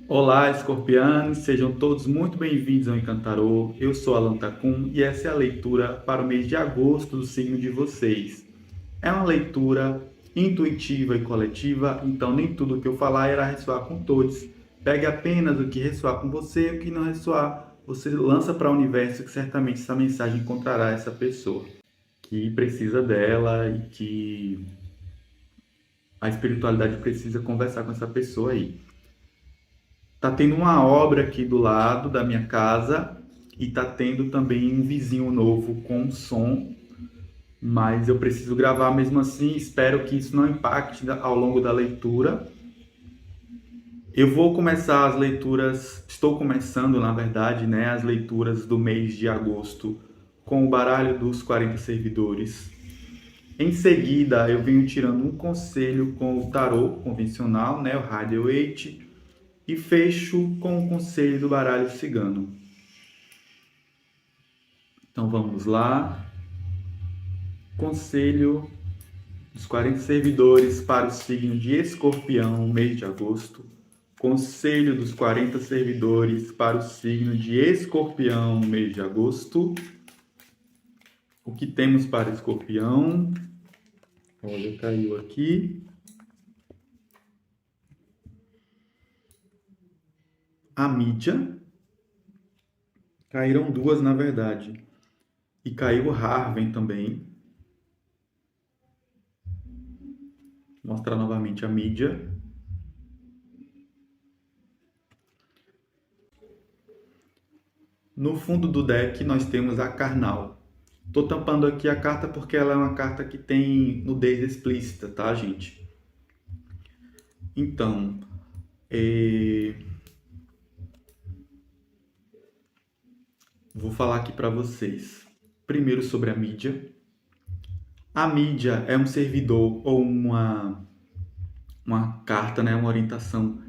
Olá, escorpianos, sejam todos muito bem-vindos ao Encantarô. Eu sou Alan Tacum e essa é a leitura para o mês de agosto do signo de vocês. É uma leitura intuitiva e coletiva, então nem tudo o que eu falar irá ressoar com todos. Pegue apenas o que ressoar com você e o que não ressoar, você lança para o universo que certamente essa mensagem encontrará essa pessoa que precisa dela e que a espiritualidade precisa conversar com essa pessoa aí. Tá tendo uma obra aqui do lado da minha casa e tá tendo também um vizinho novo com som, mas eu preciso gravar mesmo assim. Espero que isso não impacte ao longo da leitura. Eu vou começar as leituras, estou começando, na verdade, né, as leituras do mês de agosto com o baralho dos 40 servidores. Em seguida, eu venho tirando um conselho com o tarô convencional, né, o Rider-Waite, e fecho com o conselho do baralho cigano. Então vamos lá. Conselho dos 40 servidores para o signo de Escorpião, mês de agosto. Conselho dos 40 servidores para o signo de Escorpião, mês de agosto. O que temos para Escorpião? Olha, caiu aqui. A mídia. Caíram duas, na verdade. E caiu o Harvey também. Vou mostrar novamente a mídia. No fundo do deck nós temos a Carnal. Tô tampando aqui a carta porque ela é uma carta que tem nudez explícita, tá, gente? Então, vou falar aqui para vocês. Primeiro sobre a mídia. A mídia é um servidor ou uma carta, né, uma orientação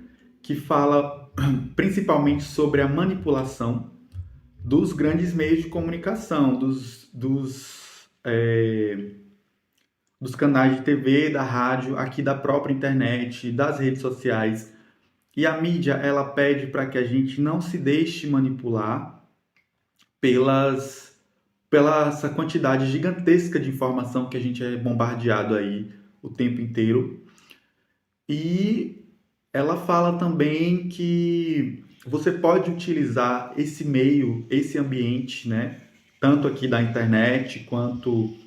que fala principalmente sobre a manipulação dos grandes meios de comunicação, dos canais de TV, da rádio, aqui da própria internet, das redes sociais. E a mídia, ela pede para que a gente não se deixe manipular pela essa quantidade gigantesca de informação que a gente é bombardeado aí o tempo inteiro. E ela fala também que você pode utilizar esse meio, esse ambiente, né? Tanto aqui da internet quanto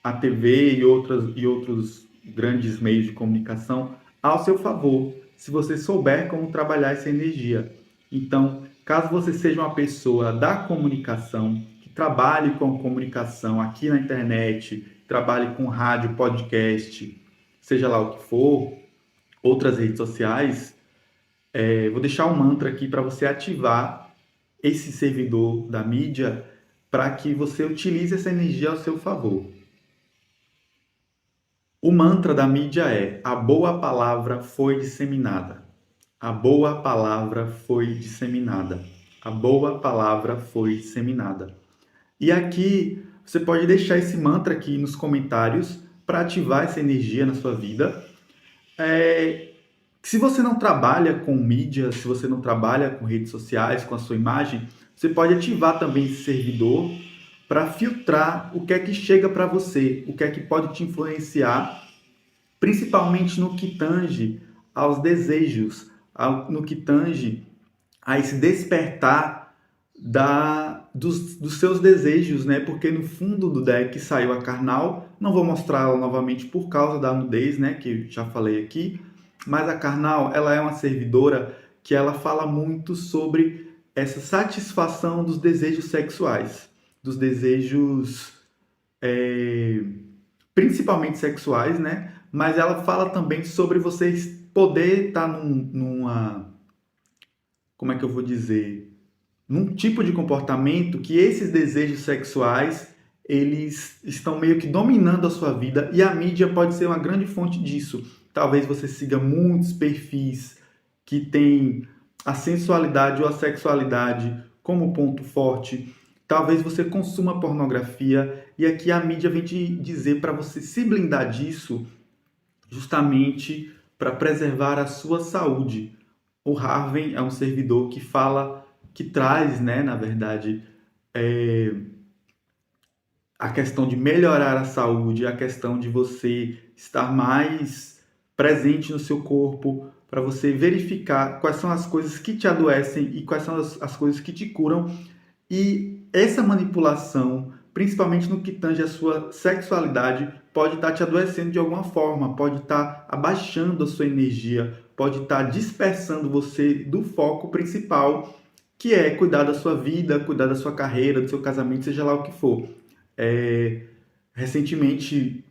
a TV e outros grandes meios de comunicação ao seu favor, se você souber como trabalhar essa energia. Então, caso você seja uma pessoa da comunicação, que trabalhe com comunicação aqui na internet, trabalhe com rádio, podcast, seja lá o que for, outras redes sociais, vou deixar um mantra aqui para você ativar esse servidor da mídia para que você utilize essa energia ao seu favor. O mantra da mídia é: a boa palavra foi disseminada. A boa palavra foi disseminada. A boa palavra foi disseminada. E aqui você pode deixar esse mantra aqui nos comentários para ativar essa energia na sua vida. Se você não trabalha com mídia, se você não trabalha com redes sociais, com a sua imagem, você pode ativar também esse servidor para filtrar o que é que chega para você, o que é que pode te influenciar, principalmente no que tange aos desejos, no que tange a esse despertar dos seus desejos, né? Porque no fundo do deck saiu a Carnal, não vou mostrá-la novamente por causa da nudez, né? Que já falei aqui, mas a Carnal, ela é uma servidora que ela fala muito sobre essa satisfação dos desejos sexuais, dos desejos principalmente sexuais, né? Mas ela fala também sobre vocês poder estar numa, como é que eu vou dizer, num tipo de comportamento que esses desejos sexuais eles estão meio que dominando a sua vida e a mídia pode ser uma grande fonte disso. Talvez você siga muitos perfis que têm a sensualidade ou a sexualidade como ponto forte. Talvez você consuma pornografia e aqui a mídia vem te dizer para você se blindar disso justamente para preservar a sua saúde. O Harvey é um servidor que fala, que traz, né, na verdade, é, a questão de melhorar a saúde, a questão de você estar mais presente no seu corpo, para você verificar quais são as coisas que te adoecem e quais são as coisas que te curam. E essa manipulação, principalmente no que tange a sua sexualidade, pode estar te adoecendo de alguma forma, pode estar abaixando a sua energia, pode estar dispersando você do foco principal, que é cuidar da sua vida, cuidar da sua carreira, do seu casamento, seja lá o que for. É, recentemente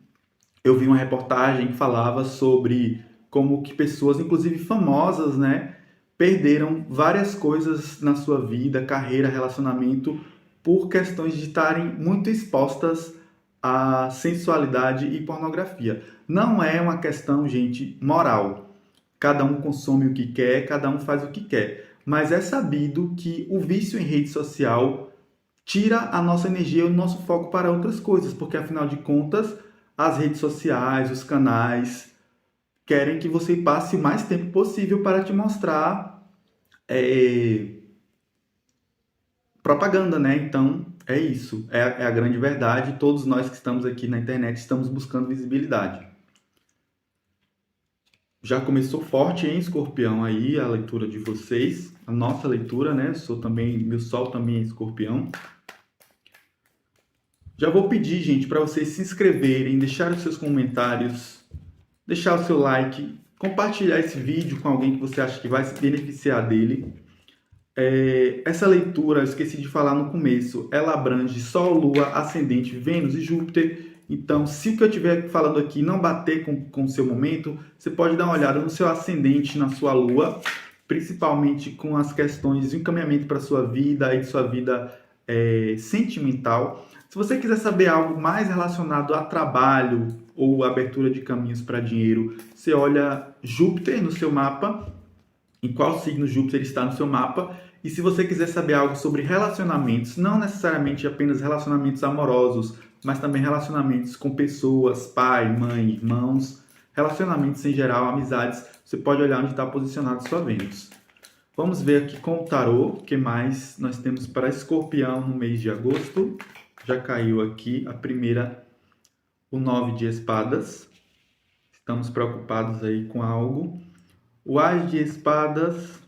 eu vi uma reportagem que falava sobre como que pessoas, inclusive famosas, né, perderam várias coisas na sua vida, carreira, relacionamento, por questões de estarem muito expostas à sensualidade e pornografia. Não é uma questão, gente, moral. Cada um consome o que quer, cada um faz o que quer. Mas é sabido que o vício em rede social tira a nossa energia e o nosso foco para outras coisas, porque afinal de contas, as redes sociais, os canais, querem que você passe o mais tempo possível para te mostrar propaganda, né? Então, é isso. É a grande verdade. Todos nós que estamos aqui na internet estamos buscando visibilidade. Já começou forte em Escorpião aí a leitura de vocês, a nossa leitura, né? Sou também, meu sol também é Escorpião. Já vou pedir, gente, para vocês se inscreverem, deixar os seus comentários, deixar o seu like, compartilhar esse vídeo com alguém que você acha que vai se beneficiar dele. Essa leitura, eu esqueci de falar no começo, ela abrange Sol, Lua, Ascendente, Vênus e Júpiter. Então, se o que eu estiver falando aqui não bater com o seu momento, você pode dar uma olhada no seu ascendente, na sua Lua, principalmente com as questões de encaminhamento para a sua vida e de sua vida sentimental. Se você quiser saber algo mais relacionado a trabalho ou abertura de caminhos para dinheiro, você olha Júpiter no seu mapa, em qual signo Júpiter está no seu mapa. E se você quiser saber algo sobre relacionamentos, não necessariamente apenas relacionamentos amorosos, mas também relacionamentos com pessoas, pai, mãe, irmãos, relacionamentos em geral, amizades, você pode olhar onde está posicionado sua Vênus. Vamos ver aqui com o tarô, o que mais nós temos para Escorpião no mês de agosto. Já caiu aqui a primeira, o 9 de espadas. Estamos preocupados aí com algo. O As de espadas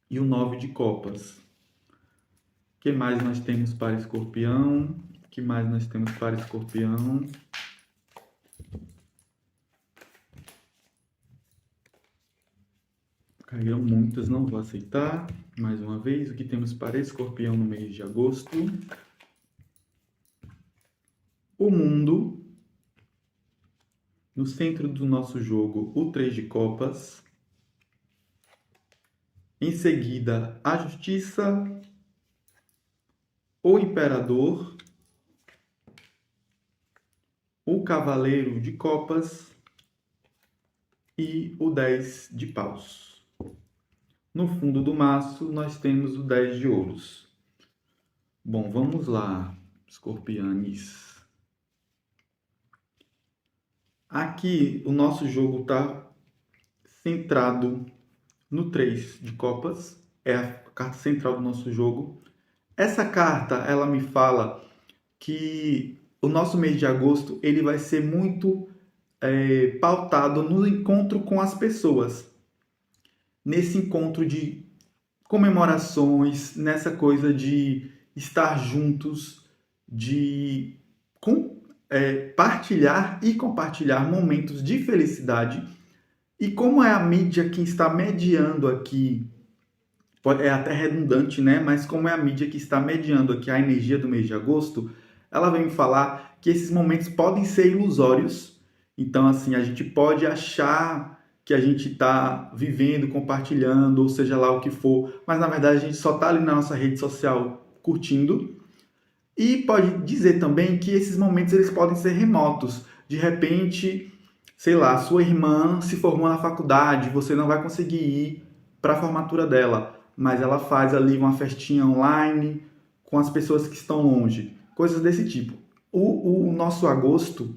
e o 9 de copas. O que mais nós temos para Escorpião? O que mais nós temos para Escorpião? Caíram muitas, não vou aceitar. Mais uma vez, o que temos para Escorpião no mês de agosto? O mundo. No centro do nosso jogo, o 3 de copas. Em seguida, a justiça, o imperador, o cavaleiro de copas e o 10 de paus. No fundo do maço, nós temos o 10 de ouros. Bom, vamos lá, escorpianes. Aqui, o nosso jogo está centrado no 3 de copas. É a carta central do nosso jogo. Essa carta, ela me fala que o nosso mês de agosto, ele vai ser muito pautado no encontro com as pessoas. Nesse encontro de comemorações, nessa coisa de estar juntos, de partilhar e compartilhar momentos de felicidade. E como é a mídia que está mediando aqui, é até redundante, né? Mas como é a mídia que está mediando aqui a energia do mês de agosto, ela vem me falar que esses momentos podem ser ilusórios. Então, assim, a gente pode achar que a gente está vivendo, compartilhando, ou seja lá o que for, mas na verdade a gente só está ali na nossa rede social curtindo. E pode dizer também que esses momentos eles podem ser remotos. De repente, sei lá, sua irmã se formou na faculdade, você não vai conseguir ir para a formatura dela, mas ela faz ali uma festinha online com as pessoas que estão longe. Coisas desse tipo. O nosso agosto,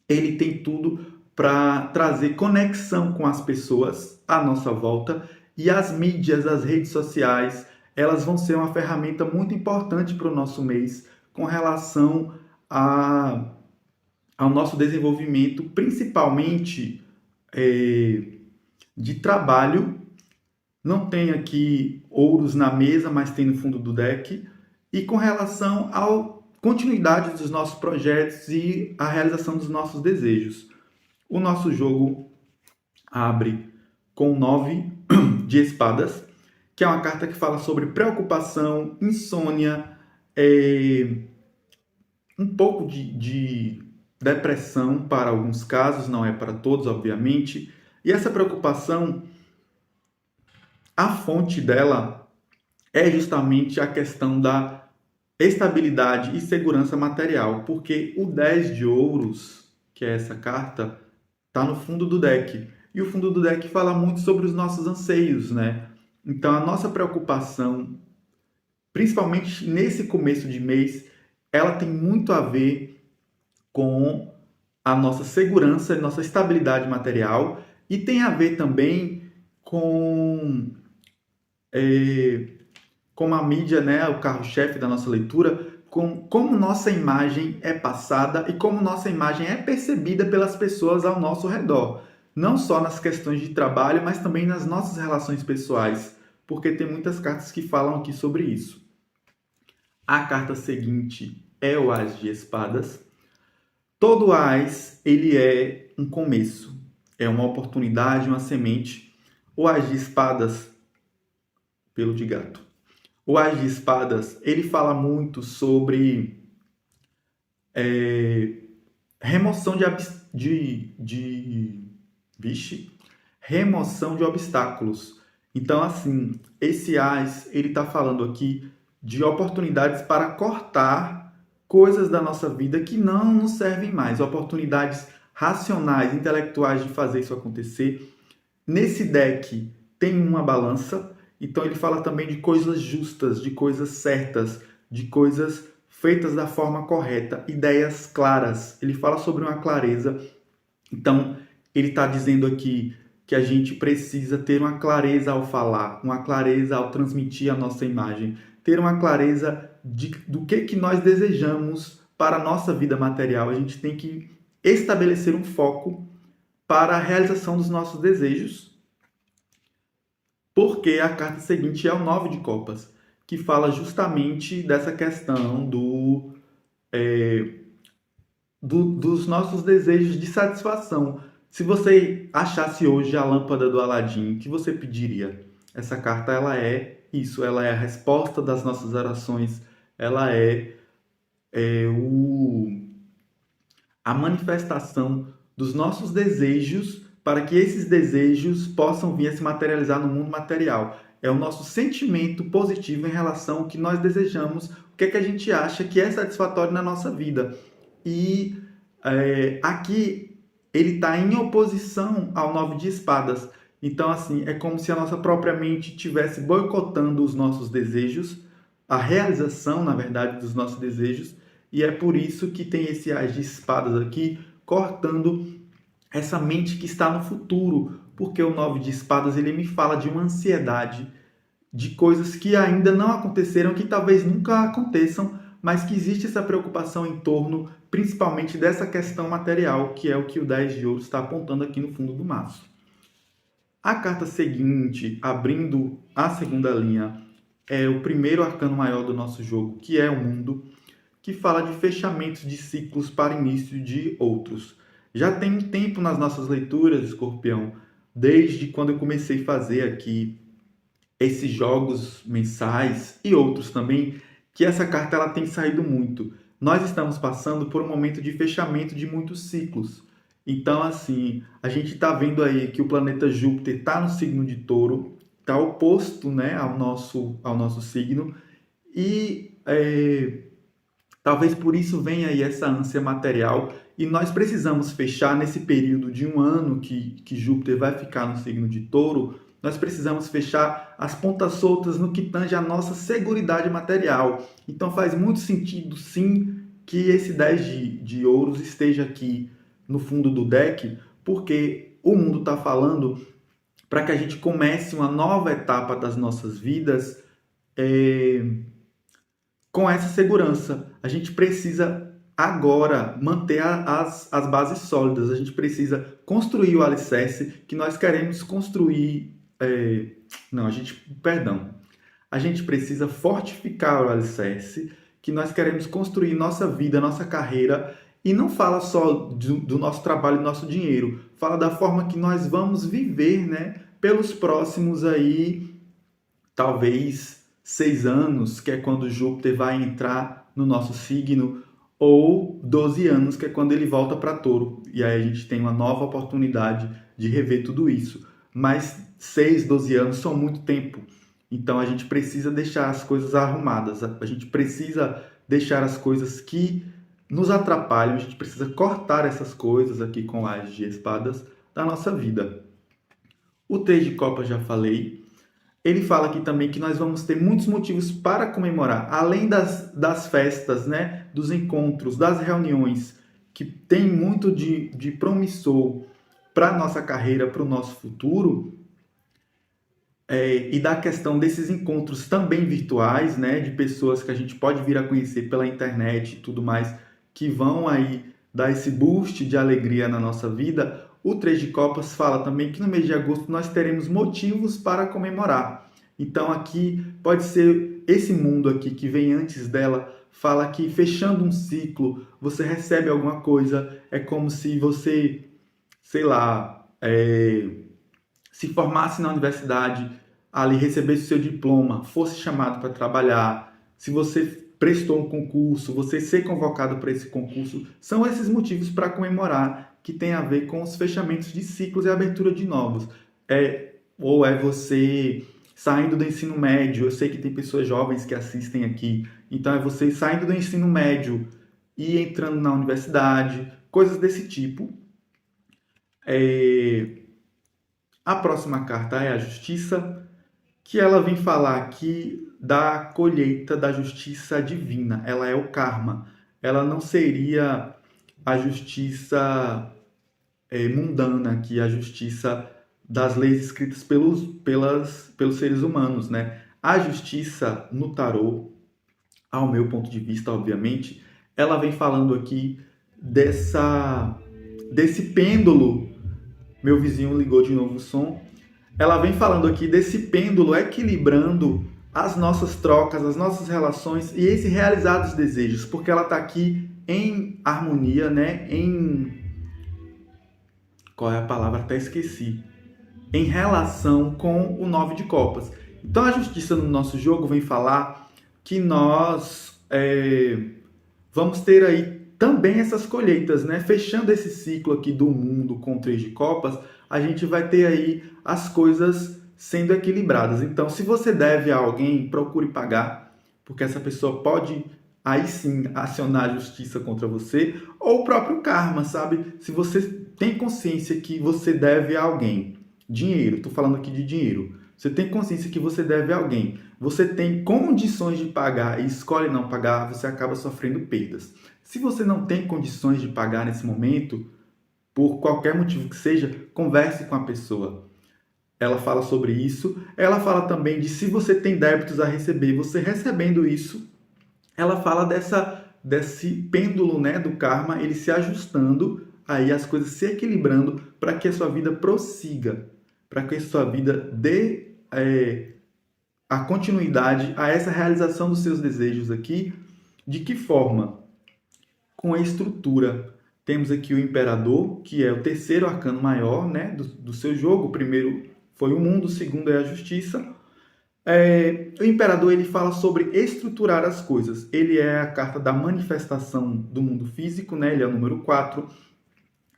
ele tem tudo para trazer conexão com as pessoas à nossa volta, e as mídias, as redes sociais, elas vão ser uma ferramenta muito importante para o nosso mês com relação ao nosso desenvolvimento, principalmente de trabalho. Não tem aqui ouros na mesa, mas tem no fundo do deck. E com relação à continuidade dos nossos projetos e a realização dos nossos desejos. O nosso jogo abre com 9 de espadas, que é uma carta que fala sobre preocupação, insônia, um pouco de depressão para alguns casos, não é para todos, obviamente. E essa preocupação, a fonte dela é justamente a questão da estabilidade e segurança material, porque o 10 de ouros, que é essa carta, está no fundo do deck. E o fundo do deck fala muito sobre os nossos anseios, né? Então, a nossa preocupação, principalmente nesse começo de mês, ela tem muito a ver com a nossa segurança, nossa estabilidade material, e tem a ver também com a mídia, né, o carro-chefe da nossa leitura, com como nossa imagem é passada e como nossa imagem é percebida pelas pessoas ao nosso redor. Não só nas questões de trabalho, mas também nas nossas relações pessoais, porque tem muitas cartas que falam aqui sobre isso. A carta seguinte é o As de Espadas. Todo As, ele é um começo, é uma oportunidade, uma semente. O As de Espadas, pelo de gato. O As de Espadas, ele fala muito sobre remoção remoção de obstáculos. Então, assim, esse As, ele está falando aqui de oportunidades para cortar coisas da nossa vida que não nos servem mais, oportunidades racionais, intelectuais de fazer isso acontecer. Nesse deck tem uma balança, então ele fala também de coisas justas, de coisas certas, de coisas feitas da forma correta, ideias claras. Ele fala sobre uma clareza. Então, ele está dizendo aqui que a gente precisa ter uma clareza ao falar, uma clareza ao transmitir a nossa imagem, ter uma clareza do que nós desejamos para a nossa vida material. A gente tem que estabelecer um foco para a realização dos nossos desejos, porque a carta seguinte é o 9 de copas, que fala justamente dessa questão dos nossos desejos de satisfação. Se você achasse hoje a lâmpada do Aladim, o que você pediria? Essa carta, ela é isso, ela é a resposta das nossas orações, ela é a manifestação dos nossos desejos para que esses desejos possam vir a se materializar no mundo material. É o nosso sentimento positivo em relação ao que nós desejamos, o que é que a gente acha que é satisfatório na nossa vida. E aqui ele está em oposição ao 9 de espadas. Então, assim, é como se a nossa própria mente estivesse boicotando os nossos desejos, a realização, na verdade, dos nossos desejos, e é por isso que tem esse As de Espadas aqui, cortando essa mente que está no futuro, porque o 9 de Espadas, ele me fala de uma ansiedade, de coisas que ainda não aconteceram, que talvez nunca aconteçam, mas que existe essa preocupação em torno, principalmente dessa questão material, que é o que o 10 de ouros está apontando aqui no fundo do maço. A carta seguinte, abrindo a segunda linha, é o primeiro arcano maior do nosso jogo, que é o Mundo, que fala de fechamentos de ciclos para início de outros. Já tem um tempo nas nossas leituras, Escorpião, desde quando eu comecei a fazer aqui esses jogos mensais e outros também, que essa carta ela tem saído muito. Nós estamos passando por um momento de fechamento de muitos ciclos. Então, assim, a gente está vendo aí que o planeta Júpiter está no signo de Touro, está oposto, né, ao nosso signo, e talvez por isso venha aí essa ânsia material, e nós precisamos fechar nesse período de um ano que Júpiter vai ficar no signo de Touro, nós precisamos fechar as pontas soltas no que tange a nossa seguridade material. Então faz muito sentido, sim, que esse 10 de ouros esteja aqui no fundo do deck, porque o mundo está falando para que a gente comece uma nova etapa das nossas vidas com essa segurança. A gente precisa agora manter as bases sólidas, a gente precisa construir o alicerce que nós queremos construir. A gente precisa fortificar o alicerce que nós queremos construir nossa vida, nossa carreira, e não fala só do nosso trabalho e do nosso dinheiro, fala da forma que nós vamos viver, né, pelos próximos aí, talvez 6 anos, que é quando Júpiter vai entrar no nosso signo, ou 12 anos, que é quando ele volta para Touro. E aí a gente tem uma nova oportunidade de rever tudo isso. Mas 6, 12 anos são muito tempo. Então a gente precisa deixar as coisas arrumadas. A gente precisa deixar as coisas que nos atrapalham. A gente precisa cortar essas coisas aqui com as de espadas da nossa vida. O 3 de copas já falei. Ele fala aqui também que nós vamos ter muitos motivos para comemorar, além das festas, né, dos encontros, das reuniões, que tem muito de promissor para a nossa carreira, para o nosso futuro, e da questão desses encontros também virtuais, né, de pessoas que a gente pode vir a conhecer pela internet e tudo mais, que vão aí dar esse boost de alegria na nossa vida. O 3 de copas fala também que no mês de agosto nós teremos motivos para comemorar. Então aqui pode ser esse mundo aqui que vem antes dela, fala que fechando um ciclo, você recebe alguma coisa, é como se você, sei lá, se formasse na universidade, ali recebesse o seu diploma, fosse chamado para trabalhar, se você prestou um concurso, você ser convocado para esse concurso, são esses motivos para comemorar, que tem a ver com os fechamentos de ciclos e a abertura de novos. Ou é você saindo do ensino médio, eu sei que tem pessoas jovens que assistem aqui, então é você saindo do ensino médio e entrando na universidade, coisas desse tipo. A próxima carta é a Justiça, que ela vem falar aqui da colheita da justiça divina. Ela é o karma. Ela não seria a justiça mundana, que é a justiça das leis escritas pelos seres humanos, né? A justiça no tarô, ao meu ponto de vista, obviamente, ela vem falando aqui desse pêndulo. Meu vizinho ligou de novo o som. Ela vem falando aqui desse pêndulo equilibrando as nossas trocas, as nossas relações e esse realizar dos desejos, porque ela está aqui em harmonia, né? Qual é a palavra? Até esqueci. Em relação com o 9 de copas. Então a justiça no nosso jogo vem falar que nós vamos ter aí também essas colheitas, né? Fechando esse ciclo aqui do mundo com o 3 de copas, a gente vai ter aí as coisas sendo equilibradas. Então, se você deve a alguém, procure pagar, porque essa pessoa pode aí sim acionar a justiça contra você, ou o próprio karma, sabe? Se você tem consciência que você deve a alguém dinheiro, estou falando aqui de dinheiro, você tem consciência que você deve a alguém, você tem condições de pagar e escolhe não pagar, você acaba sofrendo perdas. Se você não tem condições de pagar nesse momento, por qualquer motivo que seja, converse com a pessoa. Ela fala sobre isso. Ela fala também de se você tem débitos a receber, você recebendo isso. Ela fala desse pêndulo, né, do karma, ele se ajustando, aí as coisas se equilibrando para que a sua vida prossiga, para que a sua vida dê a continuidade a essa realização dos seus desejos aqui. De que forma? Com a estrutura. Temos aqui o Imperador, que é o terceiro arcano maior, né, do seu jogo. O primeiro foi o mundo, o segundo é a justiça. O Imperador ele fala sobre estruturar as coisas. Ele é a carta da manifestação do mundo físico, né, ele é o número 4.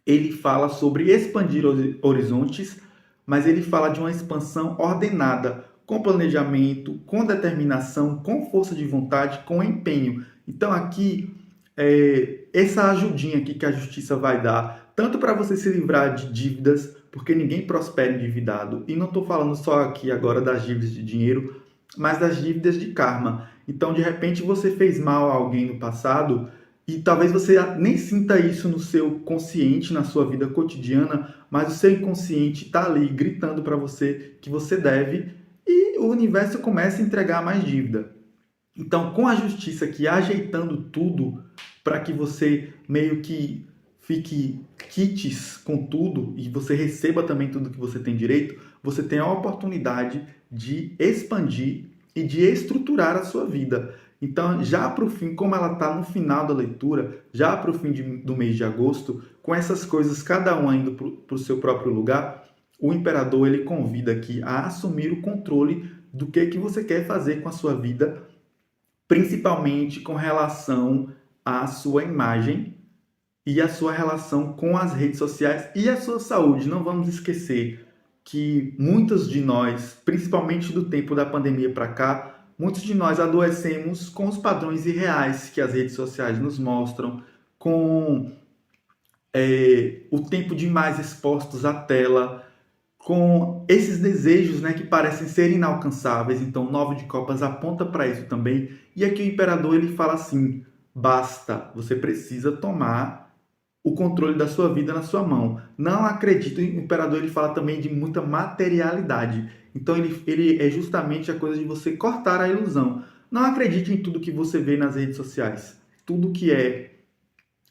Ele fala sobre expandir horizontes, mas ele fala de uma expansão ordenada, com planejamento, com determinação, com força de vontade, com empenho. Então aqui essa ajudinha aqui que a justiça vai dar, tanto para você se livrar de dívidas, porque ninguém prospera endividado, e não estou falando só aqui agora das dívidas de dinheiro, mas das dívidas de karma. Então, de repente, você fez mal a alguém no passado, E talvez você nem sinta isso no seu consciente, na sua vida cotidiana, mas o seu inconsciente está ali gritando para você que você deve e o universo começa a entregar mais dívida. Então, com a justiça aqui ajeitando tudo para que você meio que fique quites com tudo e você receba também tudo que você tem direito, você tem a oportunidade de expandir e de estruturar a sua vida. Então, já para o fim, como ela está no final da leitura, já para o fim do mês de agosto, com essas coisas cada um indo para o seu próprio lugar, o imperador ele convida aqui a assumir o controle do que você quer fazer com a sua vida, principalmente com relação à sua imagem e a sua relação com as redes sociais e a sua saúde. Não vamos esquecer que muitos de nós, principalmente do tempo da pandemia para cá, muitos de nós adoecemos com os padrões irreais que as redes sociais nos mostram, com o tempo demais expostos à tela, com esses desejos, né, que parecem ser inalcançáveis. Então, o 9 de copas aponta para isso também. E aqui o imperador ele fala assim: basta, você precisa tomar o controle da sua vida na sua mão. Não acredito. O imperador ele fala também de muita materialidade. Então, ele é justamente a coisa de você cortar a ilusão. Não acredite em tudo que você vê nas redes sociais. Tudo que é,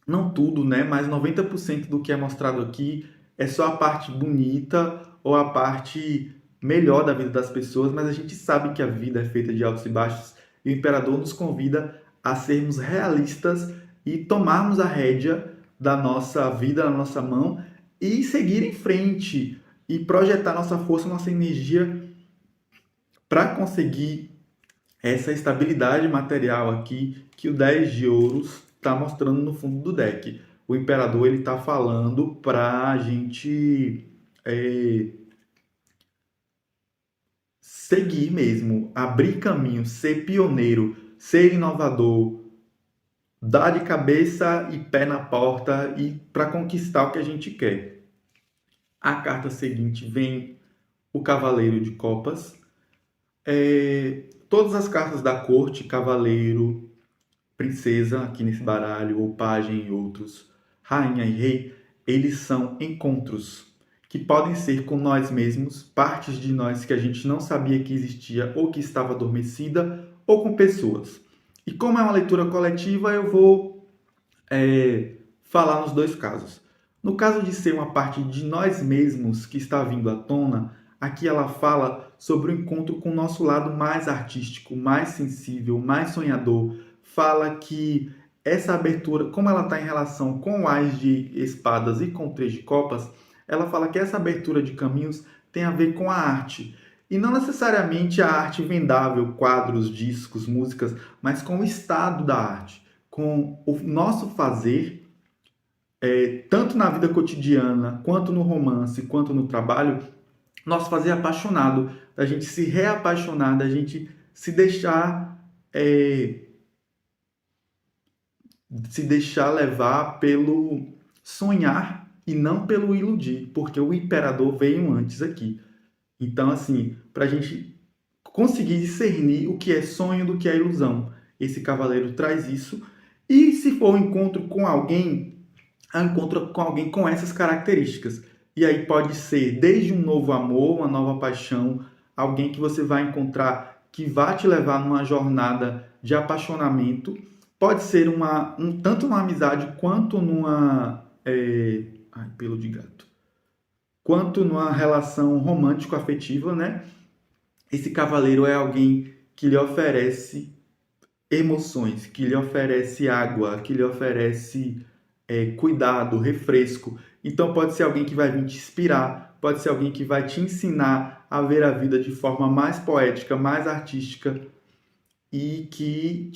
não tudo, né, mas 90% do que é mostrado aqui é só a parte bonita ou a parte melhor da vida das pessoas, mas a gente sabe que a vida é feita de altos e baixos e o imperador nos convida a sermos realistas e tomarmos a rédea da nossa vida na nossa mão e seguir em frente e projetar nossa força, nossa energia para conseguir essa estabilidade material aqui que o 10 de ouros está mostrando no fundo do deck. O imperador ele está falando para a gente seguir mesmo, abrir caminho, ser pioneiro, ser inovador, dar de cabeça e pé na porta e para conquistar o que a gente quer. A carta seguinte vem o Cavaleiro de Copas. Todas as cartas da corte, Cavaleiro, Princesa, aqui nesse baralho, ou Pajem e outros, Rainha e Rei, eles são encontros que podem ser com nós mesmos, partes de nós que a gente não sabia que existia ou que estava adormecida, ou com pessoas. E como é uma leitura coletiva, eu vou falar nos dois casos. No caso de ser uma parte de nós mesmos que está vindo à tona, aqui ela fala sobre o encontro com o nosso lado mais artístico, mais sensível, mais sonhador. Fala que essa abertura, como ela está em relação com o Ás de Espadas e com o Três de Copas, ela fala que essa abertura de caminhos tem a ver com a arte. E não necessariamente a arte vendável, quadros, discos, músicas, mas com o estado da arte, com o nosso fazer, tanto na vida cotidiana, quanto no romance, quanto no trabalho, nosso fazer apaixonado, da gente se reapaixonar, da gente se deixar levar pelo sonhar e não pelo iludir, porque o imperador veio antes aqui. Então, assim, para a gente conseguir discernir o que é sonho do que é ilusão, esse cavaleiro traz isso. E se for um encontro com alguém, encontro com alguém com essas características. E aí pode ser desde um novo amor, uma nova paixão, alguém que você vai encontrar que vai te levar numa jornada de apaixonamento. Pode ser tanto uma amizade quanto numa... pelo de gato. Quanto numa relação romântico-afetiva, né? Esse cavaleiro é alguém que lhe oferece emoções, que lhe oferece água, que lhe oferece cuidado, refresco. Então pode ser alguém que vai vir te inspirar, pode ser alguém que vai te ensinar a ver a vida de forma mais poética, mais artística e que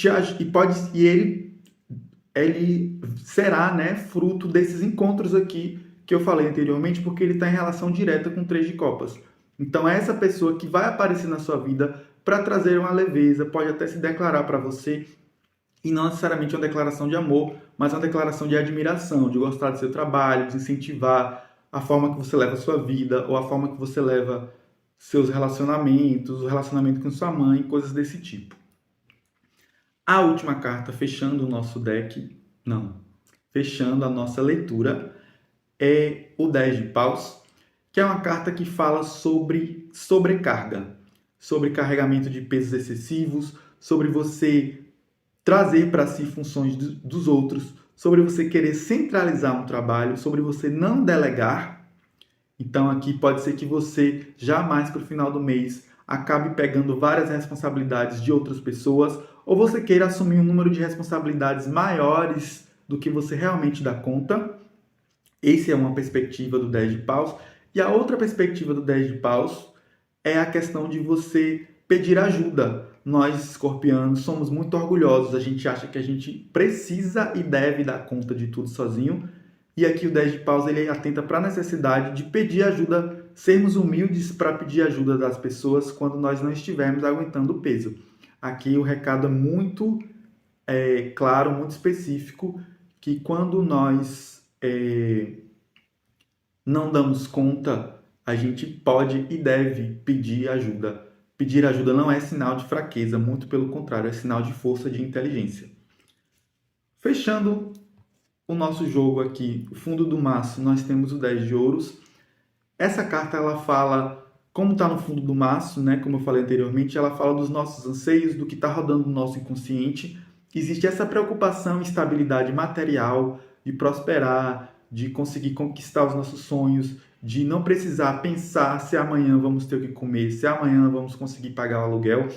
ele será, né, fruto desses encontros aqui que eu falei anteriormente, porque ele está em relação direta com o Três de Copas. Então é essa pessoa que vai aparecer na sua vida para trazer uma leveza, pode até se declarar para você, e não necessariamente uma declaração de amor, mas uma declaração de admiração, de gostar do seu trabalho, de incentivar a forma que você leva a sua vida, ou a forma que você leva seus relacionamentos, o relacionamento com sua mãe, coisas desse tipo. A última carta, fechando o nosso deck, Não. Fechando a nossa leitura, é o 10 de paus, que é uma carta que fala sobre sobrecarga, sobre carregamento de pesos excessivos, sobre você trazer para si funções dos outros, sobre você querer centralizar um trabalho, sobre você não delegar. Então aqui pode ser que você jamais para o final do mês acabe pegando várias responsabilidades de outras pessoas, ou você queira assumir um número de responsabilidades maiores do que você realmente dá conta. Essa é uma perspectiva do 10 de paus. E a outra perspectiva do 10 de paus é a questão de você pedir ajuda. Nós, escorpianos, somos muito orgulhosos. A gente acha que a gente precisa e deve dar conta de tudo sozinho. E aqui o 10 de paus ele atenta para a necessidade de pedir ajuda, sermos humildes para pedir ajuda das pessoas quando nós não estivermos aguentando o peso. Aqui o recado é muito claro, muito específico, que quando nós não damos conta, a gente pode e deve pedir ajuda. Pedir ajuda não é sinal de fraqueza, muito pelo contrário, é sinal de força, de inteligência. Fechando o nosso jogo aqui, o fundo do maço, nós temos o 10 de ouros. Essa carta ela fala, como está no fundo do maço, né, como eu falei anteriormente, ela fala dos nossos anseios, do que está rodando no nosso inconsciente. Existe essa preocupação em estabilidade material, de prosperar, de conseguir conquistar os nossos sonhos, de não precisar pensar se amanhã vamos ter o que comer, se amanhã vamos conseguir pagar o aluguel.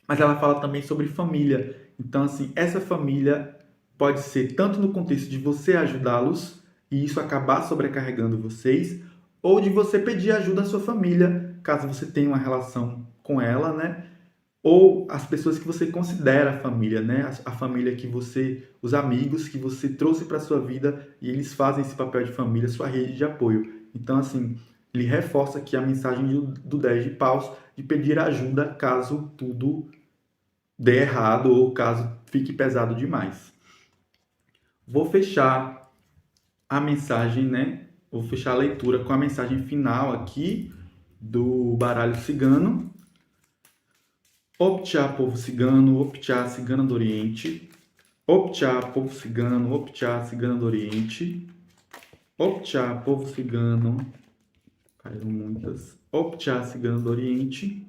Mas ela fala também sobre família. Então, assim, essa família pode ser tanto no contexto de você ajudá-los e isso acabar sobrecarregando vocês, ou de você pedir ajuda à sua família, caso você tenha uma relação com ela, né? Ou as pessoas que você considera família, né? A família que você, os amigos que você trouxe para sua vida e eles fazem esse papel de família, sua rede de apoio. Então, assim, ele reforça aqui a mensagem do 10 de paus de pedir ajuda caso tudo dê errado ou caso fique pesado demais. Vou fechar a mensagem, né? Vou fechar a leitura com a mensagem final aqui do baralho cigano. Optcha, povo cigano, Optcha, cigana do Oriente. Optcha, povo cigano, Optcha, cigana do Oriente. Optcha, povo cigano. Caíram muitas. Optcha, cigana do Oriente.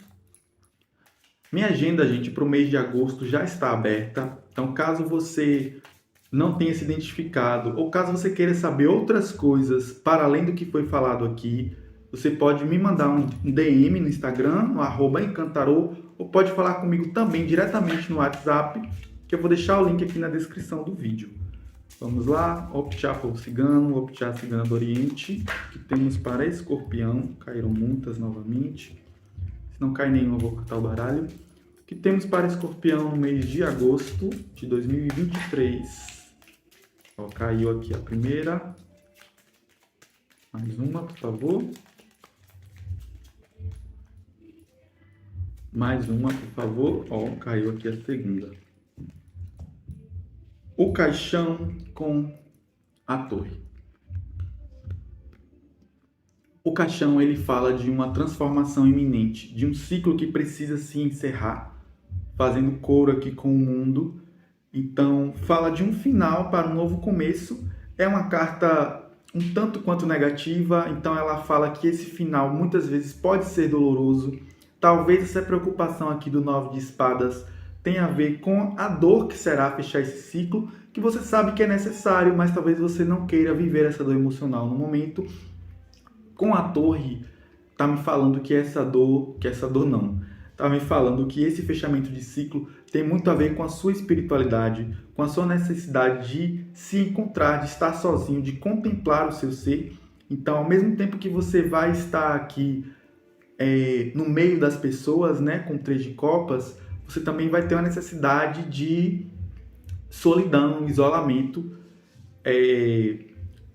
Minha agenda, gente, para o mês de agosto já está aberta. Então, caso você não tenha se identificado ou caso você queira saber outras coisas para além do que foi falado aqui, você pode me mandar um DM no Instagram, no @encantarou, ou pode falar comigo também diretamente no WhatsApp, que eu vou deixar o link aqui na descrição do vídeo. Vamos lá, Optcha, povo cigano, Optcha, cigana do Oriente, que temos para escorpião, caíram muitas novamente. Se não cai nenhuma, eu vou cortar o baralho. O que temos para escorpião no mês de agosto de 2023? Ó, caiu aqui a primeira. Mais uma, por favor. Mais uma, por favor. Ó, caiu aqui a segunda. O caixão com a torre. O caixão, ele fala de uma transformação iminente, de um ciclo que precisa se encerrar, fazendo coro aqui com o mundo. Então, fala de um final para um novo começo. É uma carta um tanto quanto negativa, então ela fala que esse final muitas vezes pode ser doloroso. Talvez essa preocupação aqui do 9 de espadas tenha a ver com a dor que será fechar esse ciclo, que você sabe que é necessário, mas talvez você não queira viver essa dor emocional no momento. Com a torre, tá me falando que essa dor não. Tá me falando que esse fechamento de ciclo tem muito a ver com a sua espiritualidade, com a sua necessidade de se encontrar, de estar sozinho, de contemplar o seu ser. Então, ao mesmo tempo que você vai estar aqui no meio das pessoas, né, com o 3 de copas, você também vai ter uma necessidade de solidão, isolamento.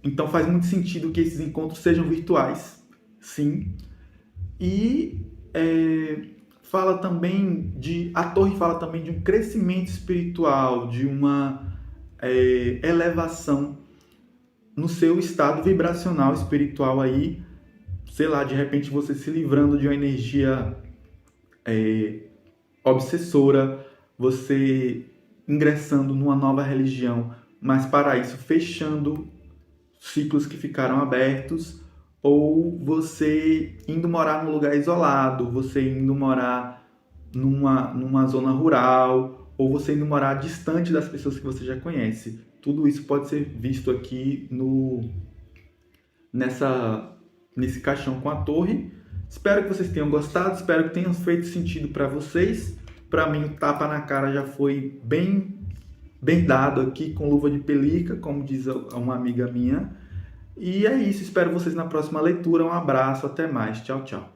Então faz muito sentido que esses encontros sejam virtuais, sim. E a torre fala também de um crescimento espiritual, de uma elevação no seu estado vibracional espiritual aí, sei lá, de repente você se livrando de uma energia obsessora, você ingressando numa nova religião, mas para isso fechando ciclos que ficaram abertos, ou você indo morar num lugar isolado, você indo morar numa zona rural, ou você indo morar distante das pessoas que você já conhece. Tudo isso pode ser visto aqui nesse caixão com a torre. Espero que vocês tenham gostado, espero que tenham feito sentido para vocês. Para mim, o tapa na cara já foi bem dado aqui, com luva de pelica, como diz uma amiga minha. E é isso, espero vocês na próxima leitura. Um abraço, até mais. Tchau, tchau.